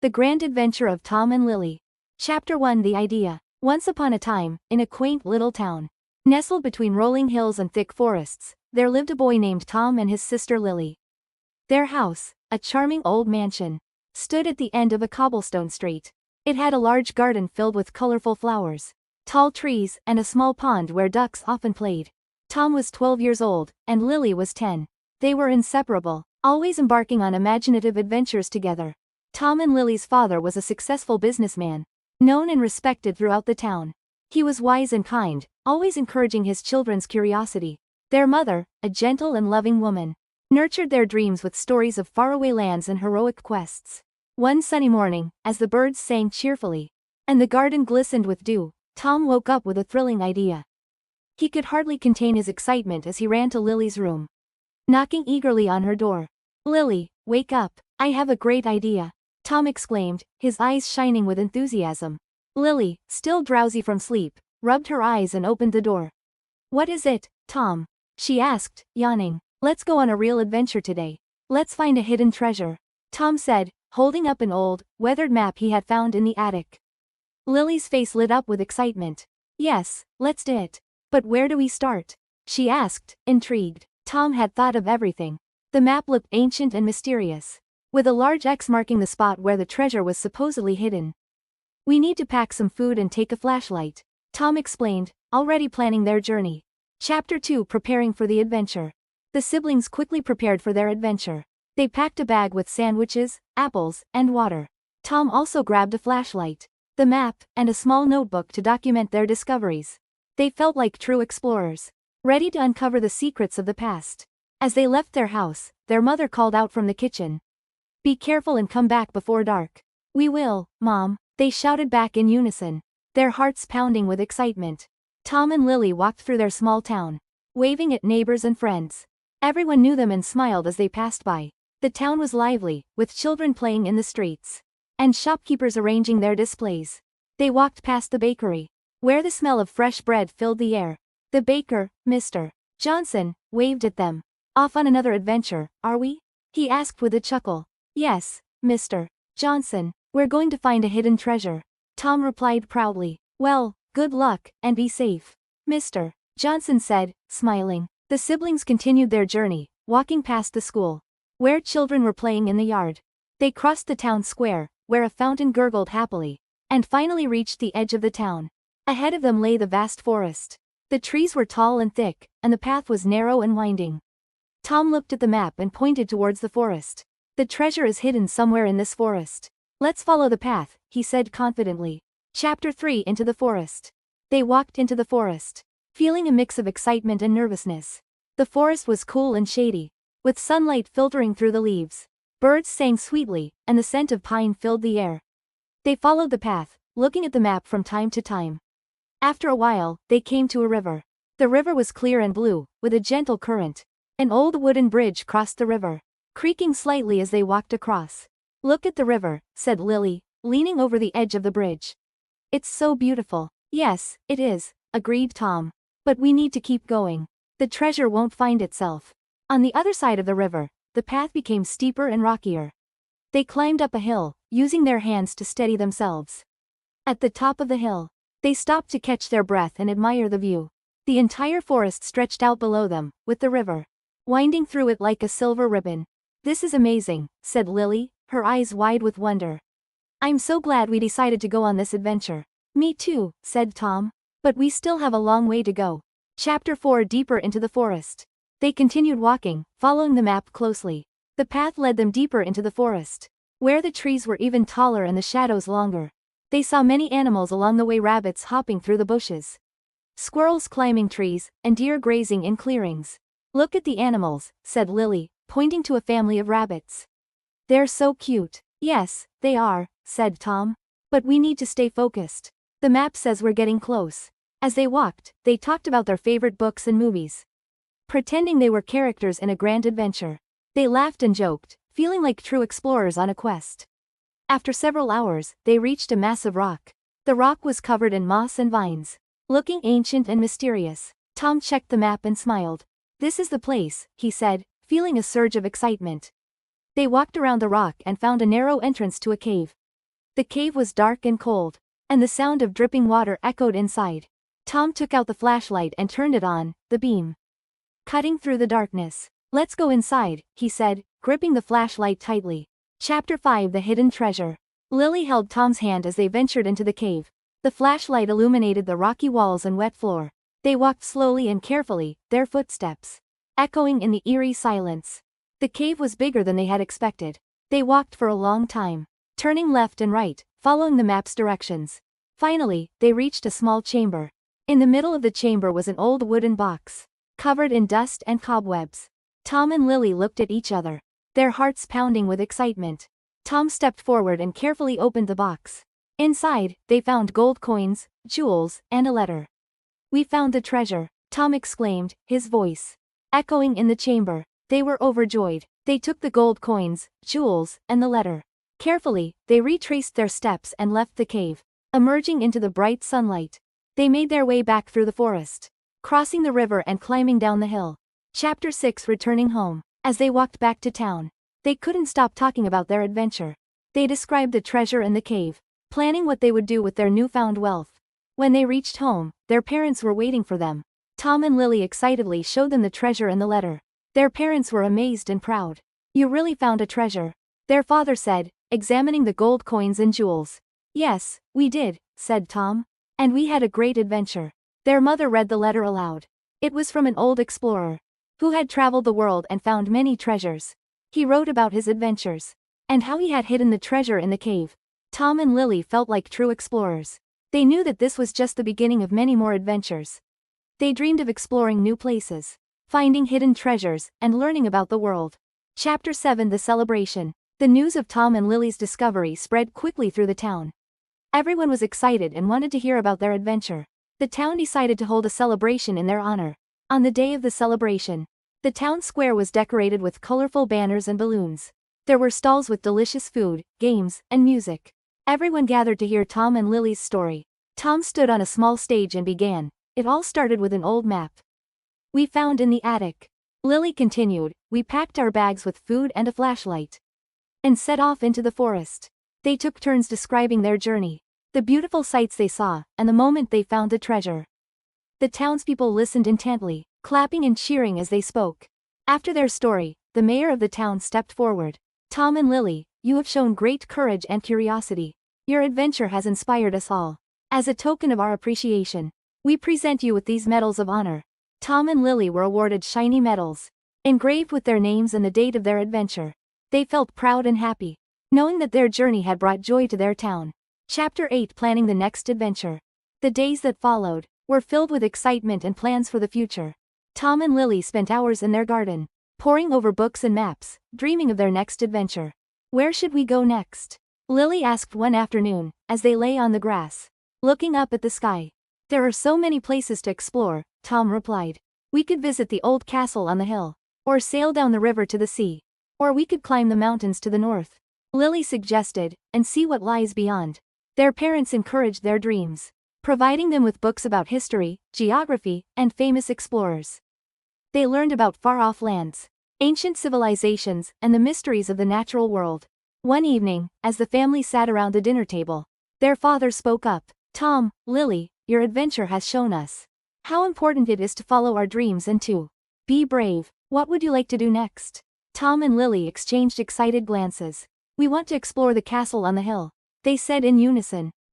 The Grand Adventure of Tom and Lily. Chapter 1 The Idea. Once upon a time, in a quaint little town, nestled between rolling hills and thick forests, there lived a boy named Tom and his sister Lily. Their house, a charming old mansion, stood at the end of a cobblestone street. It had a large garden filled with colorful flowers, tall trees, and a small pond where ducks often played. Tom was 12 years old, and Lily was 10. They were inseparable, always embarking on imaginative adventures together. Tom and Lily's father was a successful businessman, known and respected throughout the town. He was wise and kind, always encouraging his children's curiosity. Their mother, a gentle and loving woman, nurtured their dreams with stories of faraway lands and heroic quests. One sunny morning, as the birds sang cheerfully, and the garden glistened with dew, Tom woke up with a thrilling idea. He could hardly contain his excitement as he ran to Lily's room, knocking eagerly on her door. "Lily, wake up, I have a great idea," Tom exclaimed, his eyes shining with enthusiasm. Lily, still drowsy from sleep, rubbed her eyes and opened the door. "What is it, Tom?" she asked, yawning. "Let's go on a real adventure today. Let's find a hidden treasure," Tom said, holding up an old, weathered map he had found in the attic. Lily's face lit up with excitement. "Yes, let's do it. But where do we start?" she asked, intrigued. Tom had thought of everything. The map looked ancient and mysterious, with a large X marking the spot where the treasure was supposedly hidden. "We need to pack some food and take a flashlight," Tom explained, already planning their journey. Chapter 2 Preparing for the Adventure. The siblings quickly prepared for their adventure. They packed a bag with sandwiches, apples, and water. Tom also grabbed a flashlight, the map, and a small notebook to document their discoveries. They felt like true explorers, ready to uncover the secrets of the past. As they left their house, their mother called out from the kitchen. "Be careful and come back before dark." "We will, Mom," they shouted back in unison, their hearts pounding with excitement. Tom and Lily walked through their small town, waving at neighbors and friends. Everyone knew them and smiled as they passed by. The town was lively, with children playing in the streets, and shopkeepers arranging their displays. They walked past the bakery, where the smell of fresh bread filled the air. The baker, Mr. Johnson, waved at them. "Off on another adventure, are we?" he asked with a chuckle. "Yes, Mr. Johnson, we're going to find a hidden treasure," Tom replied proudly. "Well, good luck, and be safe," Mr. Johnson said, smiling. The siblings continued their journey, walking past the school, where children were playing in the yard. They crossed the town square, where a fountain gurgled happily, and finally reached the edge of the town. Ahead of them lay the vast forest. The trees were tall and thick, and the path was narrow and winding. Tom looked at the map and pointed towards the forest. "The treasure is hidden somewhere in this forest. Let's follow the path," he said confidently. Chapter 3 Into the Forest. They walked into the forest, feeling a mix of excitement and nervousness. The forest was cool and shady, with sunlight filtering through the leaves. Birds sang sweetly, and the scent of pine filled the air. They followed the path, looking at the map from time to time. After a while, they came to a river. The river was clear and blue, with a gentle current. An old wooden bridge crossed the river, creaking slightly as they walked across. "Look at the river," said Lily, leaning over the edge of the bridge. "It's so beautiful." "Yes, it is," agreed Tom. "But we need to keep going. The treasure won't find itself." On the other side of the river, the path became steeper and rockier. They climbed up a hill, using their hands to steady themselves. At the top of the hill, they stopped to catch their breath and admire the view. The entire forest stretched out below them, with the river winding through it like a silver ribbon. "This is amazing," said Lily, her eyes wide with wonder. "I'm so glad we decided to go on this adventure." "Me too," said Tom. "But we still have a long way to go." Chapter 4 Deeper into the Forest. They continued walking, following the map closely. The path led them deeper into the forest, where the trees were even taller and the shadows longer. They saw many animals along the way, rabbits hopping through the bushes, squirrels climbing trees, and deer grazing in clearings. "Look at the animals," said Lily, pointing to a family of rabbits. "They're so cute." "Yes, they are," said Tom. "But we need to stay focused. The map says we're getting close." As they walked, they talked about their favorite books and movies, pretending they were characters in a grand adventure. They laughed and joked, feeling like true explorers on a quest. After several hours, they reached a massive rock. The rock was covered in moss and vines, looking ancient and mysterious. Tom checked the map and smiled. "This is the place," he said, feeling a surge of excitement. They walked around the rock and found a narrow entrance to a cave. The cave was dark and cold, and the sound of dripping water echoed inside. Tom took out the flashlight and turned it on, the beam cutting through the darkness. "Let's go inside," he said, gripping the flashlight tightly. Chapter 5: The Hidden Treasure. Lily held Tom's hand as they ventured into the cave. The flashlight illuminated the rocky walls and wet floor. They walked slowly and carefully, their footsteps echoing in the eerie silence. The cave was bigger than they had expected. They walked for a long time, turning left and right, following the map's directions. Finally, they reached a small chamber. In the middle of the chamber was an old wooden box, covered in dust and cobwebs. Tom and Lily looked at each other, their hearts pounding with excitement. Tom stepped forward and carefully opened the box. Inside, they found gold coins, jewels, and a letter. "We found the treasure," Tom exclaimed, his voice echoing in the chamber. They were overjoyed. They took the gold coins, jewels, and the letter. Carefully, they retraced their steps and left the cave. Emerging into the bright sunlight, they made their way back through the forest, crossing the river and climbing down the hill. Chapter 6: Returning Home. As they walked back to town, they couldn't stop talking about their adventure. They described the treasure and the cave, planning what they would do with their newfound wealth. When they reached home, their parents were waiting for them. Tom and Lily excitedly showed them the treasure and the letter. Their parents were amazed and proud. "You really found a treasure," their father said, examining the gold coins and jewels. "Yes, we did," said Tom. "And we had a great adventure." Their mother read the letter aloud. It was from an old explorer, who had traveled the world and found many treasures. He wrote about his adventures, and how he had hidden the treasure in the cave. Tom and Lily felt like true explorers. They knew that this was just the beginning of many more adventures. They dreamed of exploring new places, finding hidden treasures, and learning about the world. Chapter 7: The Celebration. The news of Tom and Lily's discovery spread quickly through the town. Everyone was excited and wanted to hear about their adventure. The town decided to hold a celebration in their honor. On the day of the celebration, the town square was decorated with colorful banners and balloons. There were stalls with delicious food, games, and music. Everyone gathered to hear Tom and Lily's story. Tom stood on a small stage and began. "It all started with an old map we found in the attic." Lily continued. "We packed our bags with food and a flashlight, and set off into the forest." They took turns describing their journey, the beautiful sights they saw, and the moment they found the treasure. The townspeople listened intently, clapping and cheering as they spoke. After their story, the mayor of the town stepped forward. "Tom and Lily, you have shown great courage and curiosity. Your adventure has inspired us all. As a token of our appreciation, we present you with these medals of honor." Tom and Lily were awarded shiny medals, engraved with their names and the date of their adventure. They felt proud and happy, knowing that their journey had brought joy to their town. Chapter 8: Planning the Next Adventure. The days that followed were filled with excitement and plans for the future. Tom and Lily spent hours in their garden, poring over books and maps, dreaming of their next adventure. "Where should we go next?" Lily asked one afternoon, as they lay on the grass, looking up at the sky. "There are so many places to explore," Tom replied. "We could visit the old castle on the hill, or sail down the river to the sea, or we could climb the mountains to the north," Lily suggested, "and see what lies beyond." Their parents encouraged their dreams, providing them with books about history, geography, and famous explorers. They learned about far-off lands, ancient civilizations, and the mysteries of the natural world. One evening, as the family sat around the dinner table, their father spoke up. "Tom, Lily, your adventure has shown us how important it is to follow our dreams and to be brave. What would you like to do next?" Tom and Lily exchanged excited glances. "We want to explore the castle on the hill," they said in unison.